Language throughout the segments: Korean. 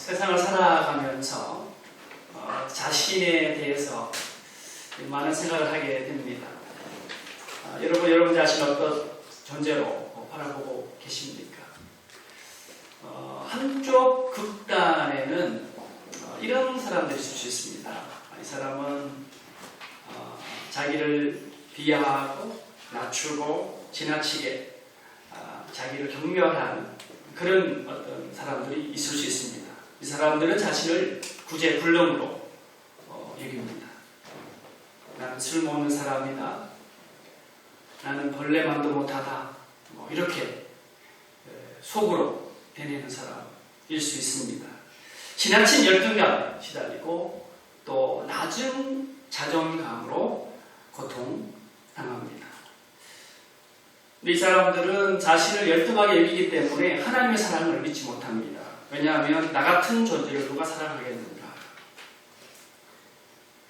세상을 살아가면서 자신에 대해서 많은 생각을 하게 됩니다. 여러분 자신 어떤 존재로 바라보고 계십니까? 한쪽 극단에는 이런 사람들이 있을 수 있습니다. 이 사람은 자기를 비하하고 낮추고 지나치게 자기를 경멸하는 그런 어떤 사람들이 있을 수 있습니다. 이 사람들은 자신을 구제불능으로 여깁니다. 나는 술 먹는 사람이다. 나는 벌레만도 못하다. 이렇게 속으로 되뇌는 사람일 수 있습니다. 지나친 열등감에 시달리고 또 낮은 자존감으로 고통당합니다. 이 사람들은 자신을 열등하게 여기기 때문에 하나님의 사랑을 믿지 못합니다. 왜냐하면 나 같은 존재를 누가 사랑하겠는가?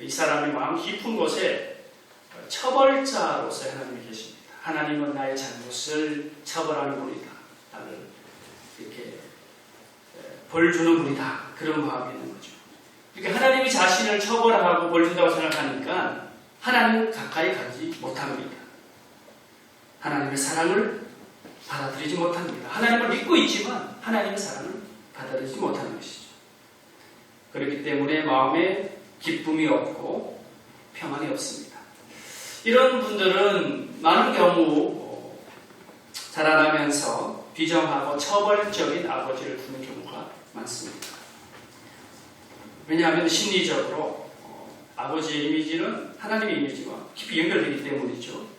이 사람의 마음 깊은 곳에 처벌자로서 하나님이 계십니다. 하나님은 나의 잘못을 처벌하는 분이다. 나를 이렇게 벌 주는 분이다. 그런 마음이 있는 거죠. 그러니까 하나님이 자신을 처벌하고 벌 준다고 생각하니까 하나님을 가까이 가지 못합니다. 하나님의 사랑을 받아들이지 못합니다. 하나님을 믿고 있지만 하나님의 사랑을 받아들이지 못하는 것이죠. 그렇기 때문에 마음에 기쁨이 없고 평안이 없습니다. 이런 분들은 많은 경우 자라나면서 비정하고 처벌적인 아버지를 두는 경우가 많습니다. 왜냐하면 심리적으로 아버지의 이미지는 하나님의 이미지와 깊이 연결되기 때문이죠.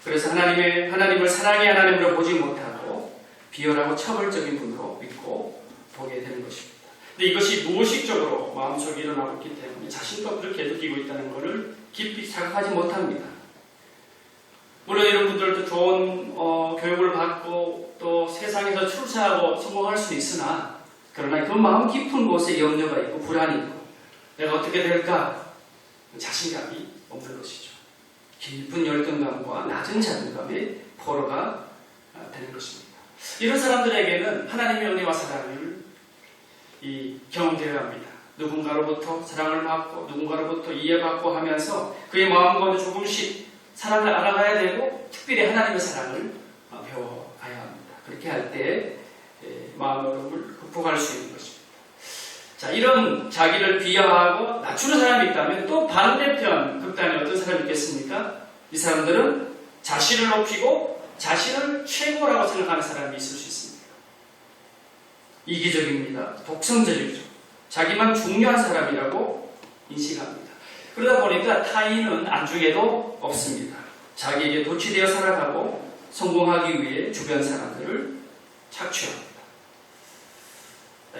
그래서 하나님을 사랑의 하나님으로 보지 못하고 비열하고 처벌적인 분으로 믿고 보게 되는 것입니다. 근데 이것이 무의식적으로 마음속에 일어나고 있기 때문에 자신도 그렇게 느끼고 있다는 것을 깊이 생각하지 못합니다. 물론 이런 분들도 좋은 교육을 받고 또 세상에서 출세하고 성공할 수는 있으나 그러나 그 마음 깊은 곳에 염려가 있고 불안이 있고 내가 어떻게 될까? 자신감이 없는 것이죠. 깊은 열등감과 낮은 자존감의 포로가 되는 것입니다. 이런 사람들에게는 하나님의 은혜와 사랑을 경험되어야 합니다. 누군가로부터 사랑을 받고 누군가로부터 이해받고 하면서 그의 마음 가운데 조금씩 사랑을 알아가야 되고 특별히 하나님의 사랑을 배워가야 합니다. 그렇게 할 때 마음의 어려움을 극복할 수 있는 것입니다. 자, 이런 자기를 비하하고 낮추는 사람이 있다면 또 반대편 극단에 어떤 사람이 있겠습니까? 이 사람들은 자신을 높이고 자신을 최고라고 생각하는 사람이 있을 수 있습니다. 이기적입니다. 독선적이죠. 자기만 중요한 사람이라고 인식합니다. 그러다 보니까 타인은 안중에도 없습니다. 자기에게 도취되어 살아가고 성공하기 위해 주변 사람들을 착취합니다.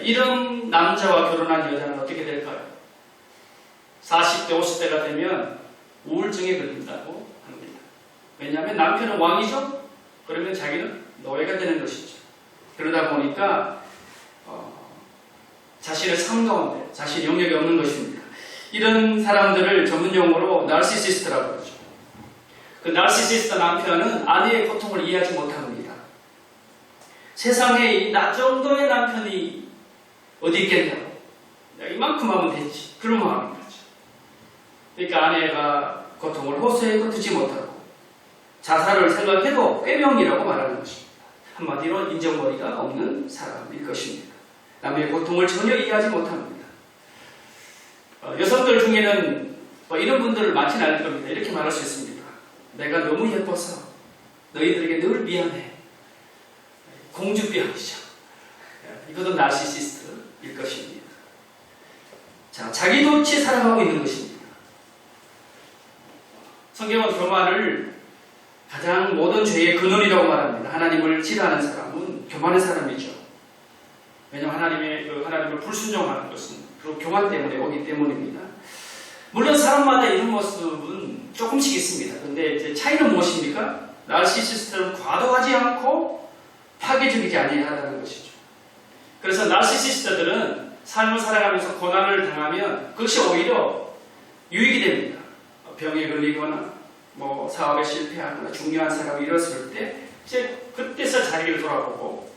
이런 남자와 결혼한 여자는 어떻게 될까요? 40대, 50대가 되면 우울증에 걸린다고 합니다. 왜냐하면 남편은 왕이죠? 그러면 자기는 노예가 되는 것이죠. 그러다 보니까 자신의 삶 가운데 자신의 영역이 없는 것입니다. 이런 사람들을 전문용어로 나르시시스트라고 그러죠. 그 나르시시스트 남편은 아내의 고통을 이해하지 못합니다. 세상에 나 정도의 남편이 어디 있겠냐고. 내가 이만큼 하면 되지. 그런 마음인 거죠. 그러니까 아내가 고통을 호소해도 듣지 못하고 자살을 생각해도 꾀명이라고 말하는 것입니다. 한마디로 인정머리가 없는 사람일 것입니다. 남의 고통을 전혀 이해하지 못합니다. 여성들 중에는 이런 분들을 많지는 않을 겁니다. 이렇게 말할 수 있습니다. 내가 너무 예뻐서 너희들에게 늘 미안해. 공주병이죠. 이것도 나르시시스트일 것입니다. 자, 자기도치 사랑하고 있는 것입니다. 성경은 교만을 가장 모든 죄의 근원이라고 말합니다. 하나님을 싫어하는 사람은 교만한 사람이죠. 왜냐하면 하나님을 불순종하는 것은 그 교만 때문에 오기 때문입니다. 물론 사람마다 이런 모습은 조금씩 있습니다. 그런데 이제 차이는 무엇입니까? 나르시시스트는 과도하지 않고 파괴적이지 아니하다는 것이죠. 그래서 나르시시스트들은 삶을 살아가면서 고난을 당하면 그것이 오히려 유익이 됩니다. 병에 걸리거나 사업에 실패하거나 중요한 사람이 일었을 때 이제 그때서 자기를 돌아보고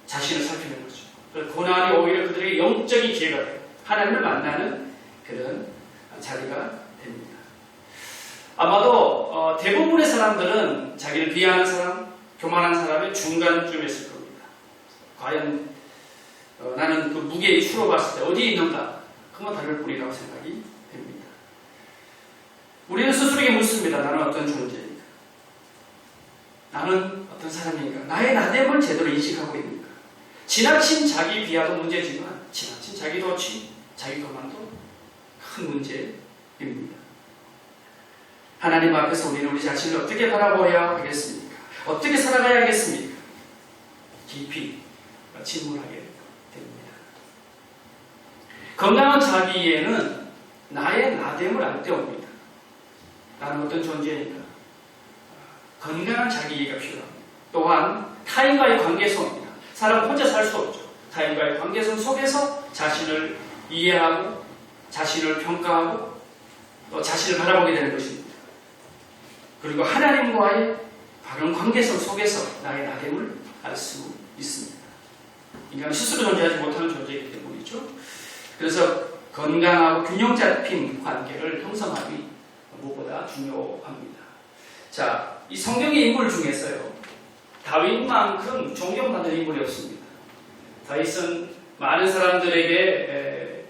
자신을 살피는 거죠. 고난이 오히려 그들에게 영적인 기회가 돼요. 하나님을 만나는 그런 자리가 됩니다. 아마도 대부분의 사람들은 자기를 비하하는 사람, 교만한 사람의 중간쯤에 있을 겁니다. 과연 나는 그 무게의 추로 봤을 때 어디에 있는가? 그건 다를 뿐이라고 생각이 됩니다. 우리는 스스로에게 묻습니다. 나는 어떤 존재인가? 나는 어떤 사람인가? 나의 나됨을 제대로 인식하고 있는가? 지나친 자기 비하도 문제지만 지나친 자기 도취, 자기 교만도 큰 문제입니다. 하나님 앞에서 우리는 우리 자신을 어떻게 바라보아야 하겠습니까? 어떻게 살아가야 하겠습니까? 깊이 질문하게 됩니다. 건강한 자기 이해는 나의 나됨을 알 때 옵니다. 나는 어떤 존재인가? 건강한 자기 이해가 필요합니다. 또한 타인과의 관계성입니다. 사람 혼자 살 수 없죠. 타인과의 관계성 속에서 자신을 이해하고 자신을 평가하고 또 자신을 바라보게 되는 것입니다. 그리고 하나님과의 바른 관계성 속에서 나의 나됨을 알 수 있습니다. 인간은 스스로 존재하지 못하는 존재이기 때문이죠. 그래서 건강하고 균형 잡힌 관계를 형성하기 무엇보다 중요합니다. 자, 이 성경의 인물 중에서요, 다윗만큼 존경받는 인물이 없습니다. 다윗은 많은 사람들에게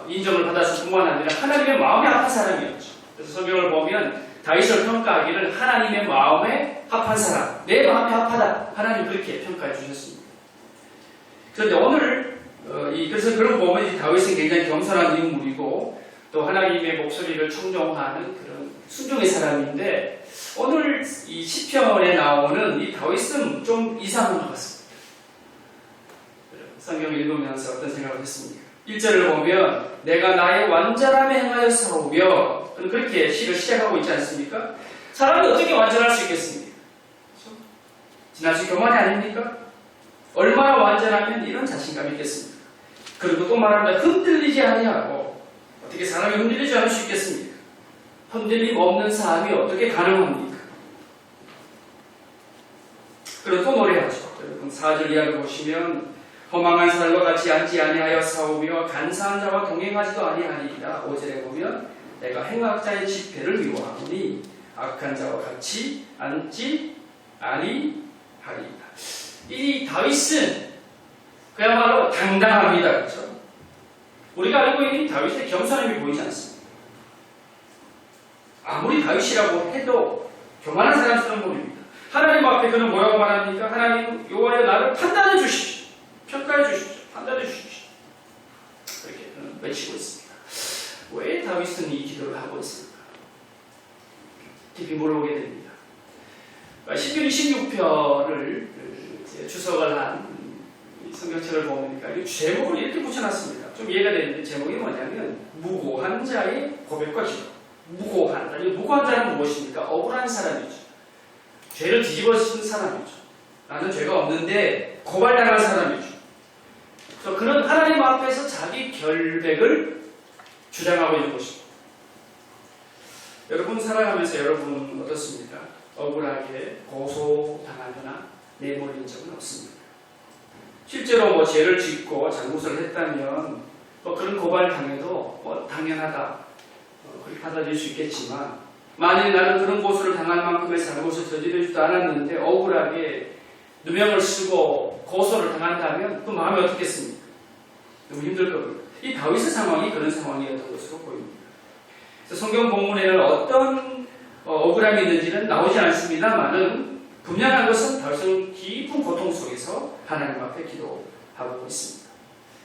인정을 받았을 뿐만 아니라 하나님의 마음에 합한 사람이었죠. 그래서 성경을 보면 다윗을 평가하기를 하나님의 마음에 합한 사람, 내 마음에 합하다, 하나님 그렇게 평가해 주셨습니다. 그런데 오늘 그래서 그런 거 보면 다윗은 굉장히 겸손한 인물이고 또 하나님의 목소리를 청종하는 그런 순종의 사람인데 오늘 이 시편에 나오는 이 다윗은 좀 이상한 것 같습니다. 성경을 읽으면서 어떤 생각을 했습니까? 1절을 보면 내가 나의 완전함에 행하여 싸우며 그렇게 시를 시작하고 있지 않습니까? 사람이 어떻게 완전할 수 있겠습니까? 그렇죠? 지나친 교만이 아닙니까? 얼마나 완전하면 이런 자신감이 있겠습니까? 그리고 또 말합니다. 흔들리지 아니하고 어떻게 사람이 흔들리지 않을 수 있겠습니까? 흔들림 없는 삶이 어떻게 가능합니까? 그리고 또 노래하죠. 여러분 4절 이하를 보시면 허망한 사람과 같이 앉지 아니하여 싸우며 간사한 자와 동행하지도 아니하리이다. 5절에 보면 내가 행악자의 집회를 미워하노니 악한 자와 같이 앉지 아니하리이다. 이 다윗은 그야말로 당당합니다. 그렇죠? 우리가 알고 있는 다윗의 겸손함이 보이지 않습니다. 아무리 다윗이라고 해도 교만한 사람처럼 보입니다. 하나님 앞에 그는 뭐라고 말합니까? 하나님 여호와여 나를 판단해 주십시오. 평가해 주십시오. 판단해 주십시오. 그렇게 그는 외치고 있습니다. 왜 다윗은 이 기도를 하고 있을까? 깊이 물어보게 됩니다. 시편 26편을 주석을 한 성경책을 보니까 제목을 이렇게 붙여놨습니다. 좀 이해가 되는데 제목이 뭐냐면 무고한 자의 고백과 기도. 무고한 자. 무고한 자는 무엇입니까? 억울한 사람이죠. 죄를 뒤집어 쓴 사람이죠. 나는 죄가 없는데 고발당한 사람이죠. 그래서 그는 하나님 앞에서 자기 결백을 주장하고 있는 것입니다. 여러분 살아가면서 여러분 어떻습니까? 억울하게 고소당하거나 내몰린 적은 없습니다. 실제로 뭐 죄를 짓고 잘못을 했다면 그런 고발 당해도 당연하다 그렇게 받아들일 수 있겠지만 만일 나는 그런 고소를 당할 만큼의 잘못을 저지르지도 않았는데 억울하게 누명을 쓰고 고소를 당한다면 그 마음이 어떻겠습니까? 너무 힘들 겁니다. 이 다윗의 상황이 그런 상황이었던 것으로 보입니다. 그래서 성경 본문에는 어떤 억울함이 있는지는 나오지 않습니다만은 분명한 것은 다윗은 깊은 고통 속에서 하나님 앞에 기도하고 있습니다.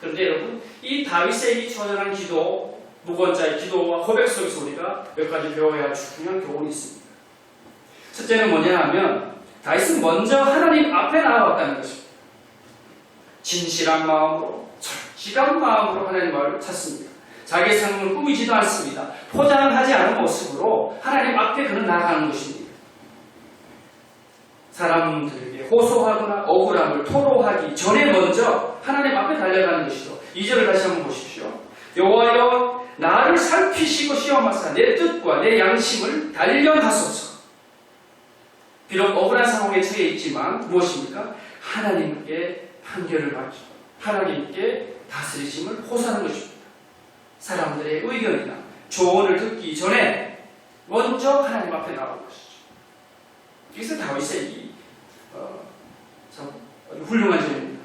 그런데 여러분 이 다윗의 이 처절한 기도, 무거운 자의 기도와 고백 속에서 우리가 몇 가지 배워야 할 중요한 교훈이 있습니다. 첫째는 뭐냐 하면 다윗은 먼저 하나님 앞에 나아왔다는 것입니다. 진실한 마음으로 절실한 마음으로 하나님을 찾습니다. 자기의 삶을 꾸미지도 않습니다. 포장하지 않은 모습으로 하나님 앞에 그는 나아가는 것입니다. 사람들에게 호소하거나 억울함을 토로하기 전에 먼저 하나님 앞에 달려가는 것이죠. 2절을 다시 한번 보십시오. 여호와여 나를 살피시고 시험하사 내 뜻과 내 양심을 단련하소서. 비록 억울한 상황에 처해 있지만 무엇입니까? 하나님께 판결을 받기, 하나님께 다스리심을 호소하는 것입니다. 사람들의 의견이나 조언을 듣기 전에 먼저 하나님 앞에 나오는 것이죠. 이것은 다윗의 참 훌륭한 점입니다.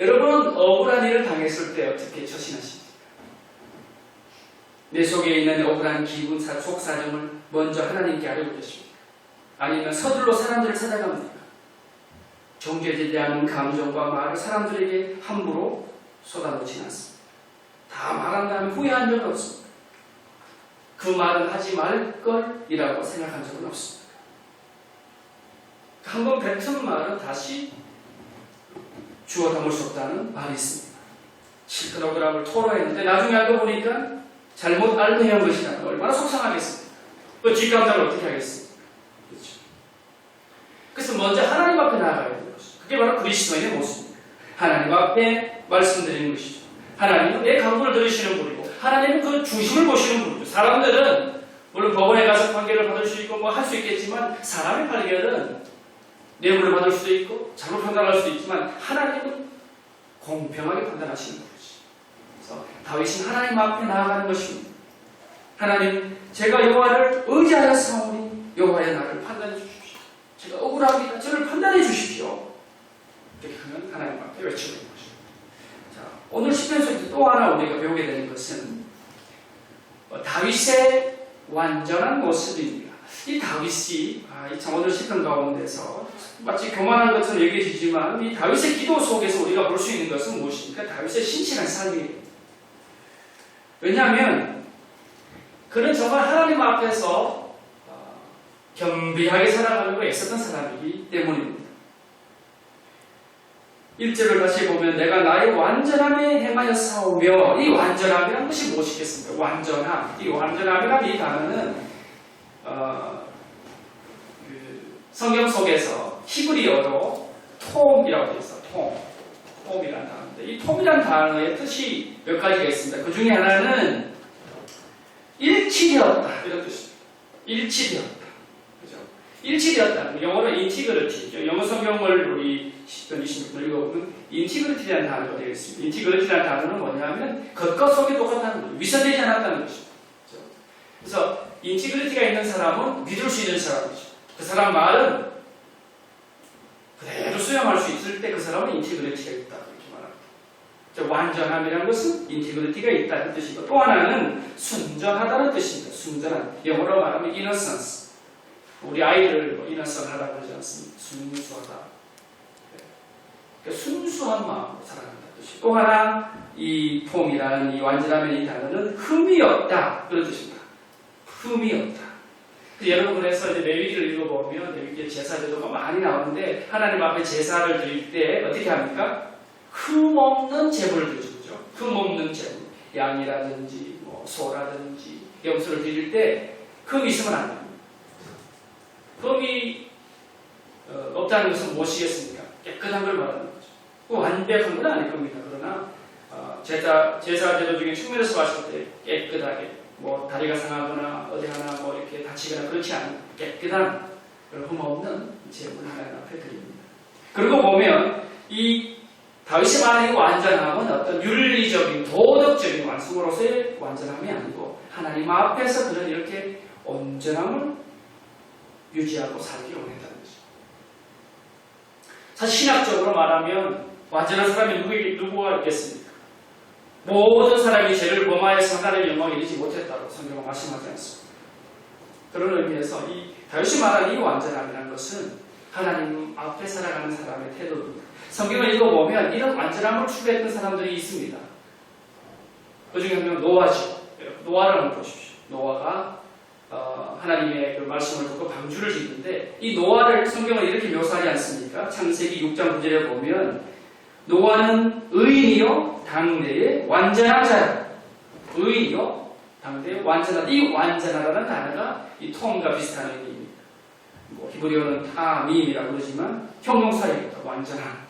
여러분, 억울한 일을 당했을 때 어떻게 처신하십니까? 내 속에 있는 억울한 기분, 속사정을 먼저 하나님께 아뢰고 계십니까? 아니면 서둘러 사람들을 찾아갑니까? 정죄되지 않은 감정과 말을 사람들에게 함부로 쏟아놓지는 않습니다. 다 말한 다음에 후회한 적은 없습니다. 그 말은 하지 말 걸이라고 생각한 적은 없습니다. 한번 뱉은 말은 다시 주워 담을 수 없다는 말이 있습니다. 실컷 억울함을 토로했는데 나중에 알고 보니까 잘못 알고 해야 한 것이라는 걸 얼마나 속상하겠습니까? 그 뒷감당을 어떻게 하겠습니까? 그렇죠. 그래서 먼저 하나님 앞에 나아가야 되는 것이죠. 그게 바로 그리스도인의 모습입니다. 하나님 앞에 말씀드리는 것이죠. 하나님은 내 간구를 들으시는 분이고 하나님은 그 중심을 보시는 분이죠. 사람들은 물론 법원에 가서 판결을 받을 수 있고 뭐 할 수 있겠지만 사람의 판결은 뇌물을 받을 수도 있고 잘못 판단할 수도 있지만 하나님은 공평하게 판단하시는 거지. 그래서 다윗은 하나님 앞에 나아가는 것입니다. 하나님, 제가 여호와를 의지하여 사오니 여호와의 나를 판단해 주십시오. 제가 억울합니다. 저를 판단해 주십시오. 이렇게 하면 하나님 앞에 외치는 것입니다. 자, 오늘 시편 속에서 또 하나 우리가 배우게 되는 것은 다윗의 완전한 모습입니다. 이 다윗이 참 오늘 시편 가운데서 마치 교만한 것처럼 얘기해지지만 이 다윗의 기도 속에서 우리가 볼 수 있는 것은 무엇입니까? 다윗의 신실한 삶이에요. 왜냐하면 그는 정말 하나님 앞에서 겸비하게 살아가려고 애썼던 사람이기 때문입니다. 1절을 다시 보면 내가 나의 완전함에 행하여 싸우며 이 완전함이란 것이 무엇이겠습니까? 완전함. 이 완전함이라는 이 단어는 성경 속에서 히브리어로 톰이라고 되어 있어요. 톰이라는 단어인데 이 톰이라는 단어의 뜻이 몇 가지가 있습니다. 그 중에 하나는 일치되었다 이런 뜻입니다. 일치되었다. 그죠? 일치되었다. 영어로 인티그리티. 영어 성경을 우리 10편 26편 읽어보면 인티그리티라는 단어가 되어 있습니다. 인티그리티라는 단어는 뭐냐면 겉과 속이 똑같다는 거예요. 위선되지 않았다는 것입니다. 그죠? 그래서 인티그리티가 있는 사람은 믿을 수 있는 사람이죠. 그 사람 말은 그대로 수용할 수 있을 때 그 사람은 인티그리티가 있다. 이렇게 말합니다. 완전함이라는 것은 인티그리티가 있다는 뜻이고 또 하나는 순전하다는 뜻입니다. 순전한. 영어로 말하면 innocence. 우리 아이를 innocent하다고 하지 않습니다. 순수하다. 그러니까 순수한 마음으로 살아간다는 뜻이고 또 하나 이 폼이라는 이 완전함의 이 단어는 흠이 없다. 그런 뜻입니다. 흠이 없다. 여러분 그래서 이제 레위기를 읽어보면 레위기의 제사 제도가 많이 나오는데 하나님 앞에 제사를 드릴 때 어떻게 합니까? 흠 없는 제물을 드리죠. 그죠? 흠 없는 제물. 양이라든지 뭐 소라든지 염소를 드릴 때 흠이 있으면 안 됩니다. 흠이 없다는 것은 무엇이겠습니까? 깨끗한 걸 말하는 거죠. 완벽한 건 아닐 겁니다. 그러나 제사 제도 중에 측면에서 봤을 때 깨끗하게 뭐 다리가 상하거나 어디 하나 뭐 이렇게 다치거나 그렇지 않은 깨끗한 흠 없는 제물을 하나님 앞에 드립니다. 그리고 보면 이 다윗이 말하는 완전함은 어떤 윤리적인 도덕적인 완성으로서의 완전함이 아니고 하나님 앞에서 그런 이렇게 온전함을 유지하고 살기 원했다는 거죠. 사실 신학적으로 말하면 완전한 사람이 누구가 있겠습니까? 모든 사람이 죄를 범하여서 하나님의 영광에 이르지 못했다고 성경은 말씀하지 않습니다. 그런 의미에서 이 다윗이 말하는 이 완전함이라는 것은 하나님 앞에 살아가는 사람의 태도입니다. 성경을 읽어보면 이런 완전함을 추구했던 사람들이 있습니다. 그 중에 한 명은 노아죠. 노아를 한번 보십시오. 노아가 하나님의 그 말씀을 듣고 방주를 짓는데 이 노아를 성경은 이렇게 묘사하지 않습니까? 창세기 6장 9절에 보면 노아는 의인이요 당대의 완전한 자라. 의인이요 당대의 완전하다. 이 완전하다는 단어가 이 톰과 비슷한 의미입니다. 뭐 히브리어는 타밈이라고 그러지만 형용사입니다. 완전한.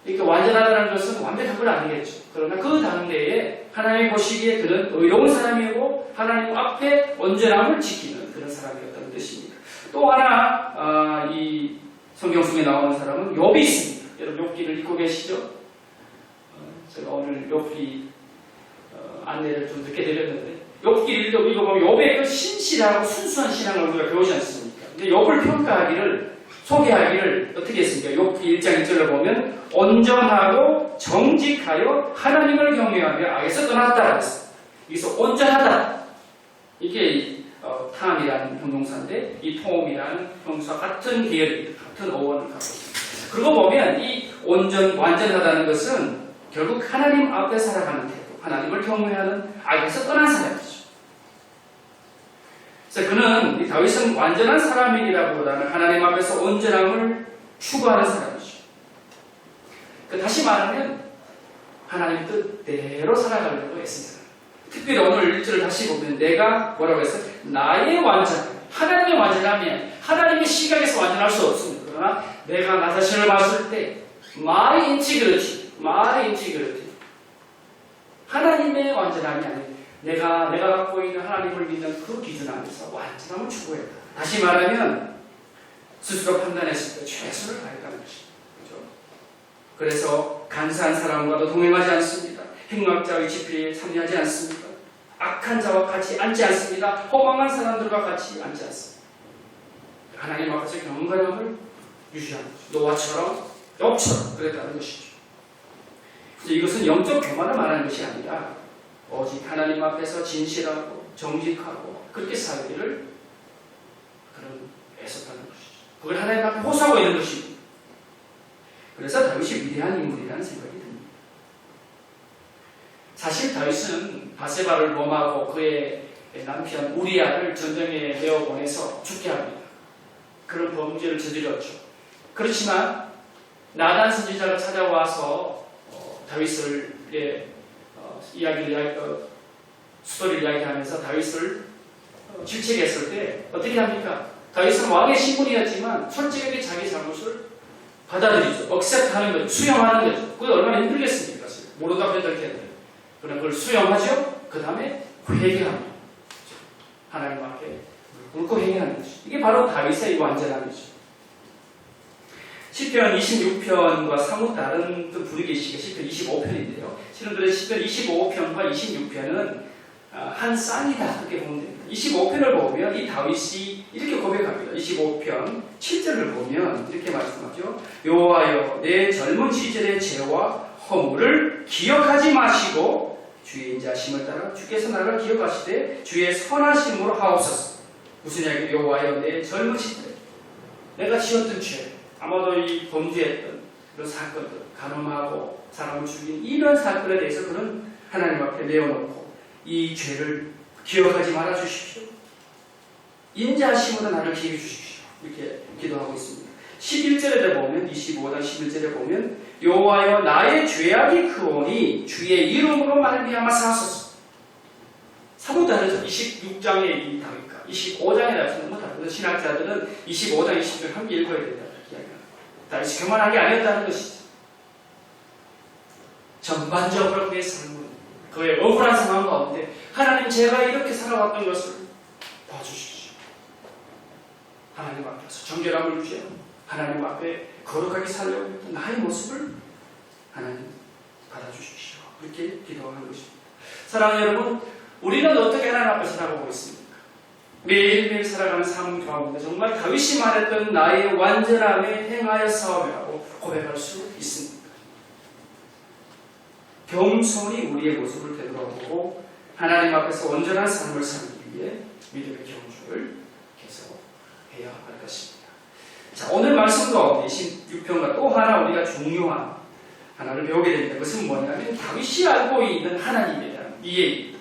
이렇게 완전하다는 것은 완벽한 건 아니겠죠. 그러나 그 당대에 하나님이 보시기에 그는 의로운 사람이고 하나님 앞에 온전함을 지키는 그런 사람이었다는 뜻입니다. 또 하나 이 성경 속에 나오는 사람은 욥이 있습니다. 여러분 욥기를 읽고 계시죠? 제가 오늘 욥기 안내를 좀 늦게 드렸는데 욥기를 읽어보면 욥의 그 신실하고 순수한 신앙을 우리가 배우지 않습니까? 근데 욥을 평가하기를 소개하기를 어떻게 했습니까? 욥기 1장 1절을 보면 온전하고 정직하여 하나님을 경외하며 악에서 떠났다 그랬어요. 여기서 온전하다 이게 탐이라는 형용사인데 이 톰이라는 형용사 같은 계열입니다. 같은 어원을 갖고 있습니다. 그러고 보면 이 완전하다는 것은 결국 하나님 앞에 살아가는 태도, 하나님을 경외하는 악에서 떠난 사람이죠. 그래서 그는 다윗은 완전한 사람이라기보다는 하나님 앞에서 온전함을 추구하는 사람이죠. 다시 말하면 하나님 뜻대로 살아가려고 애쓴 사람. 특별히 오늘 1절을 다시 보면 내가 뭐라고 했어요? 나의 완전, 하나님의 완전함이 하나님의 시각에서 완전할 수 없습니다. 그러나 내가 나 자신을 봤을 때 my integrity 하나님의 완전함이 아니라 내가 갖고 있는 하나님을 믿는 그 기준 안에서 완전함을 추구해야 한다. 다시 말하면 스스로 판단했을 때 최선을 다했다는 것입니다. 그렇죠? 그래서 간사한 사람과도 동행하지 않습니다. 행악자의 집회에 참여하지 않습니다. 악한 자와 같이 앉지 않습니다. 허망한 사람들과 같이 앉지 않습니다. 하나님 앞에서 경건함을 유지하는 것이죠. 노아처럼 욥처럼 그랬다는 것이죠. 이것은 영적 교만을 말하는 것이 아니라 오직 하나님 앞에서 진실하고 정직하고 그렇게 살기를 그런 애썼다는 것이죠. 그걸 하나님 앞에 호소하고 있는 것입니다. 그래서 다윗이 위대한 인물이라는 생각이 듭니다. 사실 다윗은 바세바를 범하고 그의 남편 우리아를 전쟁에 내어보내서 죽게 합니다. 그런 범죄를 저질렀죠. 그렇지만 나단 선지자가 찾아와서 다윗을 스토리를 이야기하면서 다윗을 질책했을 때 어떻게 합니까? 다윗은 왕의 신분이었지만 솔직하게 자기 잘못을 받아들이죠. 억셉트하는 거죠. 수용하는 거죠. 그게 얼마나 힘들겠습니까? 모르다 배들게 해요. 그러나 그걸 수용하죠. 그 다음에 회개합니다. 하나님 앞에 꿇고 회개하는 것이죠. 이게 바로 다윗의 완전함이죠. 시편 26편과 사뭇 다른 분위기시가 시편 25편인데요. 실은 시편 25편과 26편은 한 쌍이다 그렇게 보면 됩니다. 25편을 보면 이 다윗이 이렇게 고백합니다. 25편 7절을 보면 이렇게 말씀하죠. 여호와여 내 젊은 시절의 죄와 허물을 기억하지 마시고 주의 인자심을 따라 주께서 나를 기억하시되 주의 선하심으로 하옵소서. 무슨 이야기예요? 여호와여 내 젊은 시절에 내가 지었던 죄 아마도 이 범죄했던 그런 사건들, 간음하고 사람을 죽인 이런 사건에 대해서 그는 하나님 앞에 내어놓고 이 죄를 기억하지 말아 주십시오. 인자하심으로 나를 기억해 주십시오. 이렇게 기도하고 있습니다. 11절에 보면 25장 11절에 보면 여호와여 나의 죄악이 크오니 주의 이름으로 말미암아 사하소서. 사뭇 다르죠. 26장의 이 다윗과 25장의 다윗은 너무 다르고 신학자들은 25장 20절 함께 읽어야 된다. 다윗이 교만하게 아니었다는 것이죠. 전반적으로 그의 삶은 그의 억울한 상황 가운데 하나님 제가 이렇게 살아왔던 것을 봐주십시오. 하나님 앞에서 정결함을 유지하고 하나님 앞에 거룩하게 살려고 했던 나의 모습을 하나님 받아주십시오. 그렇게 기도하는 것입니다. 사랑하는 여러분, 우리는 어떻게 하나님 앞에 살아가고 있습니까? 매일매일 살아가는 삶 가운데 정말 다윗이 말했던 나의 완전함에 행하여 싸움이라고 고백할 수 있습니다. 겸손히 우리의 모습을 되돌아보고 하나님 앞에서 온전한 삶을 살기 위해 믿음의 경주를 계속해야 할 것입니다. 자, 오늘 말씀 가운데 26편과 또 하나 우리가 중요한 하나를 배우게 됩니다. 그것은 뭐냐면 다윗이 알고 있는 하나님에 대한 이해입니다.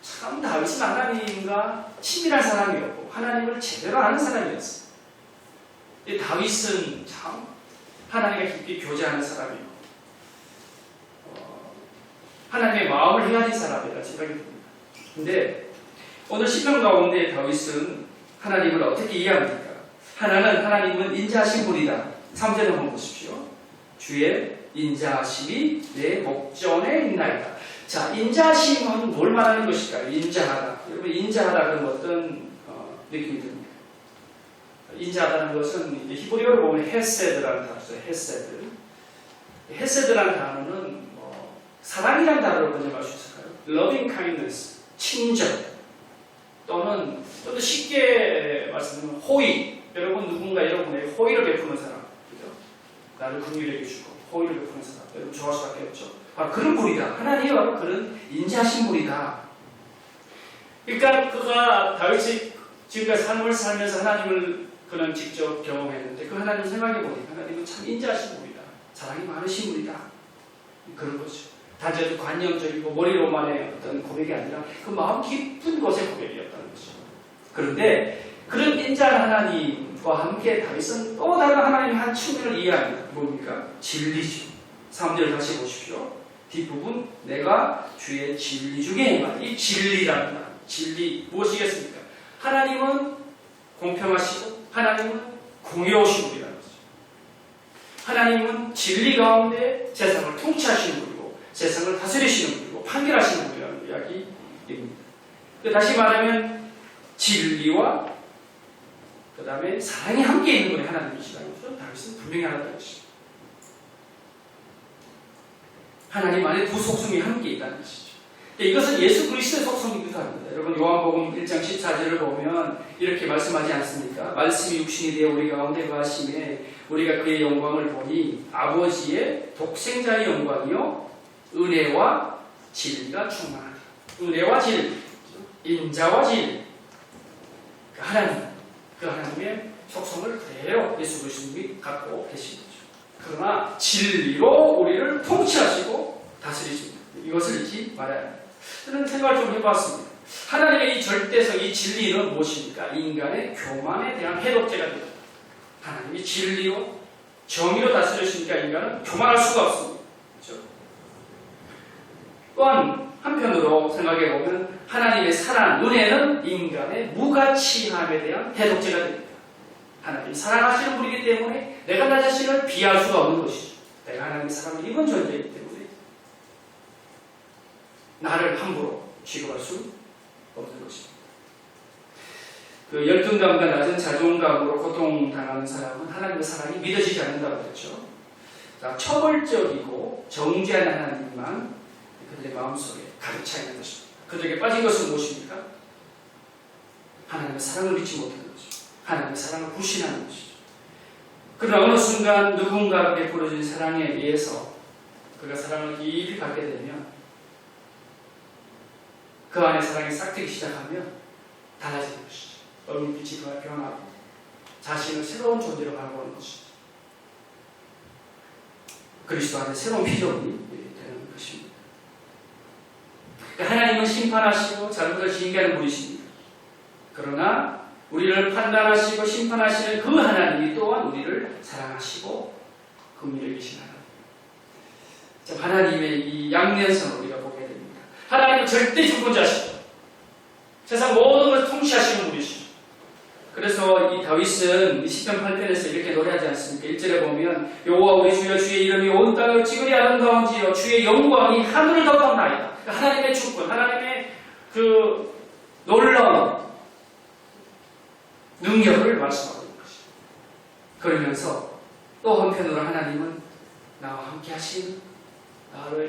참 다윗은 하나님과 친밀한 사람이었고 하나님을 제대로 아는 사람이었어요. 다윗은 참 하나님과 깊이 교제하는 사람이고 하나님의 마음을 헤아린 사람이라 생각이 듭니다. 근데 오늘 시편 가운데 다윗은 하나님을 어떻게 이해합니까? 하나님은 인자하신 분이다. 3절을 한번 보십시오. 주의 인자하심이 내 목전에 있나이다. 자, 인자하심은 뭘 말하는 것일까요? 인자하다. 여러분, 인자하다 그러면 어떤 느낌이 듭니까? 인자하다는 것은 히브리어로 보면 헤세드라는 단어죠. 헤세드. 헤세드라는 단어는 사랑이라는 단어로 번역할 수 있을까요? loving kindness, 친절, 또는 좀 더 쉽게 말씀드리면 호의. 여러분 누군가 여러분에게 호의를 베푸는 사람, 그죠? 나를 긍휼하게 주고 호의를 베푸는 사람, 여러분 좋아할 수밖에 없죠. 바로 그런 분이다. 하나님이 바로 그런 인자하신 분이다. 그러니까 그가 다윗이 지금까지 삶을 살면서 하나님을 그는 직접 경험했는데 그 하나님 생각해보니 하나님은 참 인자하신 분이다. 사랑이 많으신 분이다. 그런 거죠. 단지 관념적이고 머리로만의 어떤 고백이 아니라 그 마음 깊은 곳의 고백이었다는 거죠. 그런데 그런 인자한 하나님과 함께 다윗은 또 다른 하나님의 한 측면을 이해합니다. 뭡니까? 진리죠. 3절 다시 보십시오. 뒷부분 내가 주의 진리 중에 행한 이 진리라는 말. 진리 무엇이겠습니까? 하나님은 공평하시고 하나님은 공의로우신 분이라는 거죠. 하나님은 진리 가운데 세상을 통치하시는 분이고 세상을 다스리시는 분이고 판결하시는 분이라는 이야기입니다. 다시 말하면 진리와 그 다음에 사랑이 함께 있는 분이 하나님이시라는 것은 다윗은 분명히 알았다는 것입니다. 하나님 안에 두 속성이 함께 있다는 것이죠. 이것은 예수 그리스도의 속성이기도 합니다. 여러분 요한복음 1장 14절을 보면 이렇게 말씀하지 않습니까? 말씀이 육신이 되어 우리 가운데 거하심에 우리가 그의 영광을 보니 아버지의 독생자의 영광이요 은혜와 진리가 충만하다. 은혜와 진리, 인자와 진리. 그 하나님의 속성을 그대로 예수 그리스도님이 갖고 계신 거죠. 그러나 진리로 우리를 통치하시고 다스리십니다. 이것을 잊지 말아야 합니다. 저는 생각을 좀 해봤습니다. 하나님의 이 절대성, 이 진리는 무엇입니까? 인간의 교만에 대한 해독제가 됩니다. 하나님이 진리로 정의로 다스리시니까 인간은 교만할 수가 없습니다. 그렇죠? 또한 한편으로 생각해보면 하나님의 사랑, 은혜는 인간의 무가치함에 대한 해독제가 됩니다. 하나님이 사랑하시는 분이기 때문에 내가 나 자신을 비할 수가 없는 것이죠. 내가 하나님의 사랑을 입은 존재이기 때문에 나를 함부로 취급할 수 없는 것입니다. 그 열등감과 낮은 자존감으로 고통당하는 사람은 하나님의 사랑이 믿어지지 않는다고 했죠. 자, 처벌적이고 정죄한 하나님만 그들의 마음속에 가득 차 있는 것입니다. 그들에게 빠진 것은 무엇입니까? 하나님의 사랑을 믿지 못하는 것이죠. 하나님의 사랑을 불신하는 것이죠. 그러나 어느 순간 누군가에게 베풀어진 사랑에 의해서 그가 사랑을 깊이 갖게 되면 그 안에 사랑이 싹트기 시작하면 달라지는 것이죠. 얼굴빛이 변하고 자신을 새로운 존재로 바라보는 것이죠. 그리스도 안에 새로운 피조물이 되는 것입니다. 그러니까 하나님은 심판하시고 잘못을 징계하는 분이십니다. 그러나 우리를 판단하시고 심판하시는 그 하나님이 또한 우리를 사랑하시고 긍휼히 계신 하나님. 하나님의 이 양면성을 우리가 보게 됩니다. 하나님은 절대 주권자시죠. 세상 모든 것을 통치하시는 분이시죠. 그래서 이 다윗은 시편 8편에서 이렇게 노래하지 않습니까? 1절에 보면 여호와 우리 주여 주의 이름이 온 땅을 찌그리 아름다운지요 주의 영광이 하늘을 덮었나이다. 그러니까 하나님의 주권, 하나님의 그 놀라운 능력을 말씀하고 있는 것이죠. 그러면서 또 한편으로 하나님은 나와 함께 하시는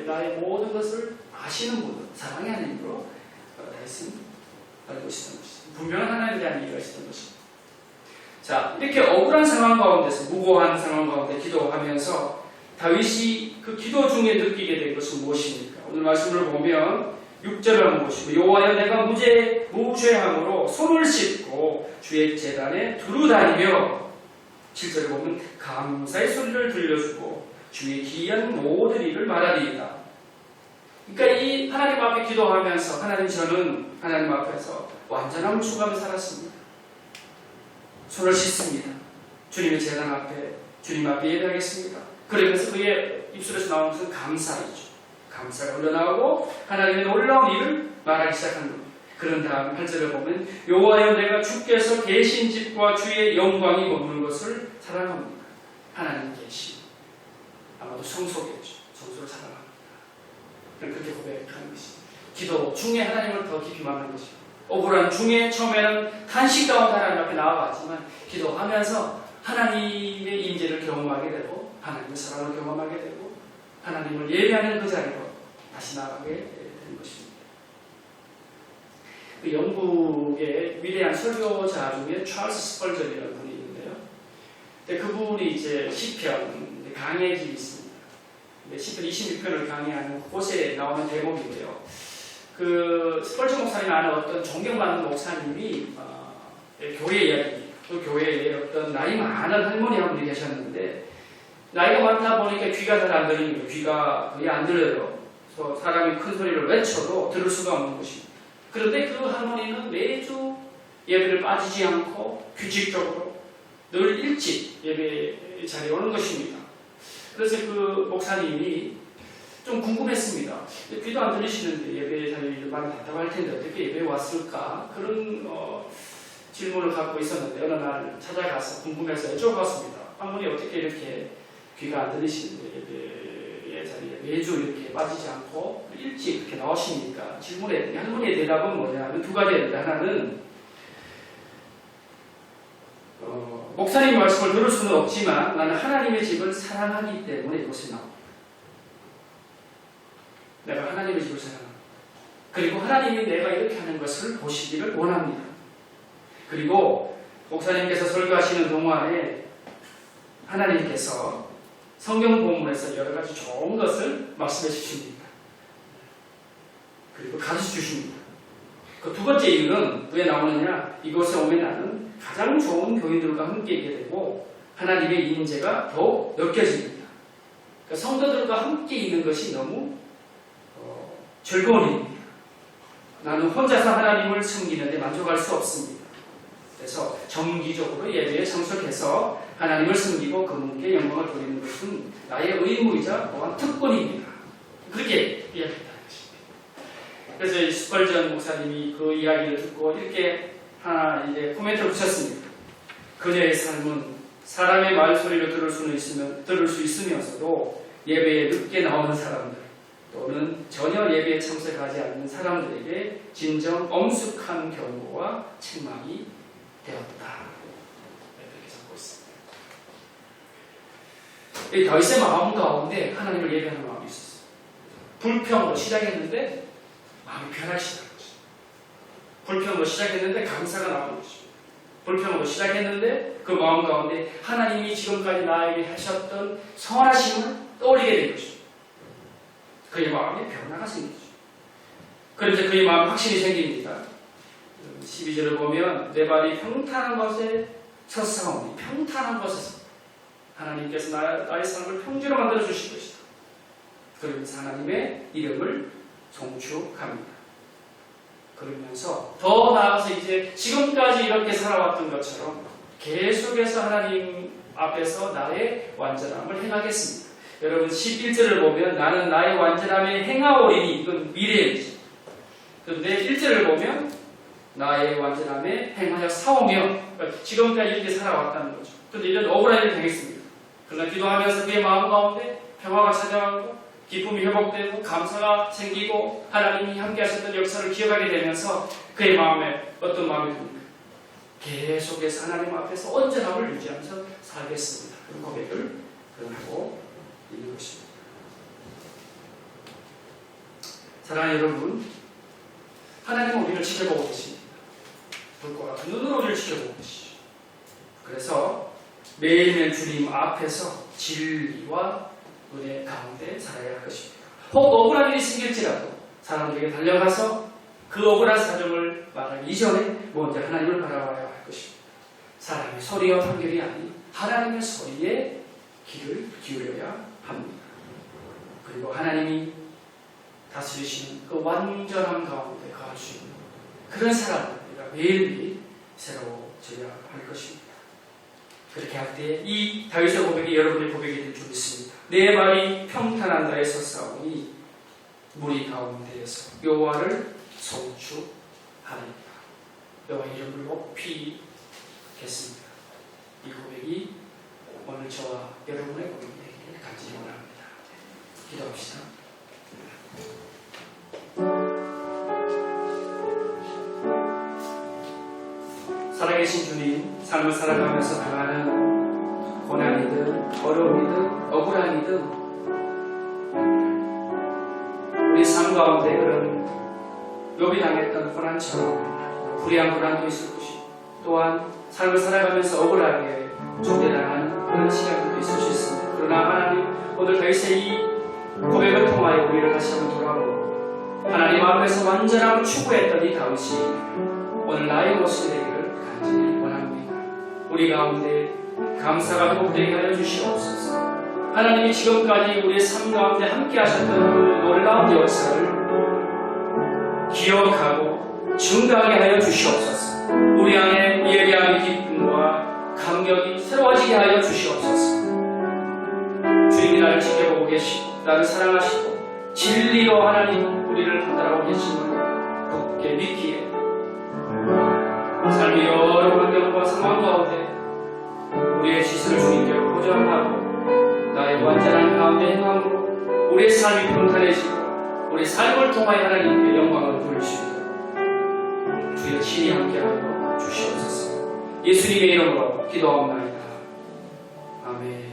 나의 모든 것을 아시는 분, 사랑의 하나님으로 다윗은 알고 있었던 것입니다. 분명한 하나님에 대한 이해가 있었던 것입니다. 자, 이렇게 억울한 상황 가운데서, 무고한 상황 가운데 기도하면서 다윗이 그 기도 중에 느끼게 된 것은 무엇입니까? 오늘 말씀을 보면 6절을 한번 보시고 여호와여 내가 무죄함으로 손을 씻고 주의 제단에 두루 다니며 7절을 보면 감사의 소리를 들려주고 주의 기이한 모든 일을 말하리이다. 그러니까 이 하나님 앞에 기도하면서 저는 하나님 앞에서 완전함을 추구하며 살았습니다. 손을 씻습니다. 주님의 제단 앞에 주님 앞에 예배하겠습니다. 그러면서 그의 입술에서 나오는 것은 감사이죠. 감사가 흘러나오고 하나님의 놀라운 일을 말하기 시작한 겁니다. 그런 다음 8절을 보면 여호와여 내가 주께서 계신 집과 주의 영광이 머무는 것을 사랑합니다. 하나님 계신 아마도 성소겠죠. 성소를 사랑합니다. 그렇게 고백하는 것입니다. 기도 중에 하나님을 더 깊이 만나는 것입니다. 억울한 중에 처음에는 탄식 가운데 하나님 앞에 나아갔지만 기도하면서 하나님의 임재를 경험하게 되고 하나님의 사랑을 경험하게 되고 하나님을 예배하는 그 자리로 다시 나아가게 되는 것입니다. 그 영국의 위대한 설교자 중에 찰스 스펄전이라는 분이 있는데요. 근데 그분이 이제 시편 강해집이 있습니다. 시편 26편을 강해하는 그곳에 나오는 대목인데요. 그 스펄전 목사님 아는 어떤 존경받는 목사님이 교회 이야기, 그 교회에 어떤 나이 많은 할머니 한 분이 계셨는데 나이가 많다 보니까 귀가 잘 안 들립니다. 귀가 거의 안 들려요. 그래서 사람이 큰 소리를 외쳐도 들을 수가 없는 것입니다. 그런데 그 할머니는 매주 예배를 빠지지 않고 규칙적으로 늘 일찍 예배 자리에 오는 것입니다. 그래서 그 목사님이 좀 궁금했습니다. 귀도 안 들리시는데 예배 자리를 많이 답답할 텐데 어떻게 예배에 왔을까? 그런 질문을 갖고 있었는데 어느 날 찾아가서 궁금해서 여쭤봤습니다. 할머니 어떻게 이렇게 귀가 안 들리시는데 예배의 자리에 매주 이렇게 빠지지 않고 일찍 이렇게 나오십니까? 질문에 할머니의 대답은 뭐냐면 두 가지였는데 하나는 목사님 말씀을 들을 수는 없지만 나는 하나님의 집을 사랑하기 때문에 이곳에 나옵니다. 내가 하나님의 집을 사랑합니다. 그리고 하나님이 내가 이렇게 하는 것을 보시기를 원합니다. 그리고 목사님께서 설교하시는 동안에 하나님께서 성경 본문에서 여러 가지 좋은 것을 말씀해 주십니다. 그리고 가르쳐 주십니다. 그 두 번째 이유는 왜 나오느냐? 이곳에 오면 나는 가장 좋은 교인들과 함께 있게 되고 하나님의 임재가 더욱 느껴집니다. 그러니까 성도들과 함께 있는 것이 너무 즐거운 일입니다. 나는 혼자서 하나님을 섬기는데 만족할 수 없습니다. 그래서 정기적으로 예배에 참석해서 하나님을 섬기고 그분께 영광을 돌리는 것은 나의 의무이자 또한 특권입니다. 그렇게 이야기했다는 것입니다. 그래서 스펄전 목사님이 그 이야기를 듣고 이렇게 하나 이제 코멘트를 붙였습니다. 그녀의 삶은 사람의 말소리를 들을 수 있으면서도 예배에 늦게 나오는 사람들 또는 전혀 예배에 참석하지 않는 사람들에게 진정 엄숙한 경고와 책망이 되었다. 이렇게 적고 있습니다. 이 다윗의 마음 가운데 하나님을 예배하는 마음이 있었어요. 불평으로 시작했는데 마음이 변하기 시작한 것입니다. 불평으로 시작했는데 감사가 나오는 것입니다. 불평으로 시작했는데 그 마음 가운데 하나님이 지금까지 나에게 하셨던 선하심을 떠올리게 된 것입니다. 그의 마음에 변화가 생기죠. 그런데 그의 마음에 확신이 생깁니다. 12절을 보면 내 발이 평탄한 것에 섰사오니 평탄한 것에서 하나님께서 나의 삶을 평지로 만들어 주실 것이다. 그러면서 하나님의 이름을 송축합니다. 그러면서 더 나아가서 이제 지금까지 이렇게 살아왔던 것처럼 계속해서 하나님 앞에서 나의 완전함을 행하겠습니다. 여러분 11절을 보면 나는 나의 완전함에 행하오리니 이건 미래이지. 그런데 1절을 보면 나의 완전함에 행하여 사오며 지금까지 이렇게 살아왔다는 거죠. 그런데 이런 억울한 일을 당했습니다. 그러나 기도하면서 그의 마음 가운데 평화가 찾아가고 기쁨이 회복되고 감사가 생기고 하나님이 함께 하셨던 역사를 기억하게 되면서 그의 마음에 어떤 마음이 듭니까? 계속해서 하나님 앞에서 온전함을 유지하면서 살겠습니다. 그 고백을 하고 있는 것입니다. 사랑하는 여러분, 하나님은 우리를 지켜보고 계십니다. 불과 같은 눈으로 우리를 지켜보고 계시죠. 그래서 매일매일 주님 앞에서 진리와 은혜 가운데 살아야 할 것입니다. 혹 억울한 일이 생길지라도 사람들에게 달려가서 그 억울한 사정을 말하기 이전에 먼저 하나님을 바라봐야 할 것입니다. 사람의 소리와 판결이 아닌 하나님의 소리에 귀를 기울여야 합니다. 그리고 하나님이 다스리시는 그 완전한 가운데 거할 수 있는 그런 사람을 우리가 매일매일 새로워져야 할 것입니다. 그렇게 할 때 이 다윗의 고백이 여러분의 고백이 될 줄 믿습니다. 내 발이 평탄한 나에 섰사오니 무리 가운데에서 여호와를 송축하리이다. 여호와 이름을 높이 겠습니다. 이 고백이 오늘 저와 여러분의 고백이 되기를 간절히 원합니다. 기도합시다. 살아계신 주님, 삶을 살아가면서 당하는 고난이든 어려움이든 억울함이든 우리 삶 가운데 그런 욥이 당했던 고난처럼 불의한 고난도 있을 것이고 또한 삶을 살아가면서 억울하게 쫓겨나가는 그런 시간들도 있을 수 있습니다. 그러나 하나님 오늘 더 이상 이 고백을 통하여 우리를 다시 한번 돌아보고 하나님 앞에서 완전함을 추구했던 이 다윗이 오늘 나의 모습이 되기를 간절히 원합니다. 우리 가운데 감사가 회복되게 하여 주시옵소서. 하나님이 지금까지 우리의 삶 가운데 함께 하셨던 그 놀라운 역사를 기억하고 증가하게 하여 주시옵소서. 우리 안에 예배함의 기쁨과 감격이 새로워지게 하여 주시옵소서. 주님이 나를 지켜보고 계시고 나를 사랑하시고 진리로 하나님 우리를 판단하고 계심을 굳게 믿기에 삶의 여러 환경과 상황 가운데 우리의 지수를 주님께로 고정하고 나의 완전한 가운데 행함으로 우리의 삶이 평탄해지고 우리 삶을 통하여 하나님께 영광을 부르시고 주의 친히 함께하여 주시옵소서. 예수님의 이름으로 기도하옵나이다. 아멘.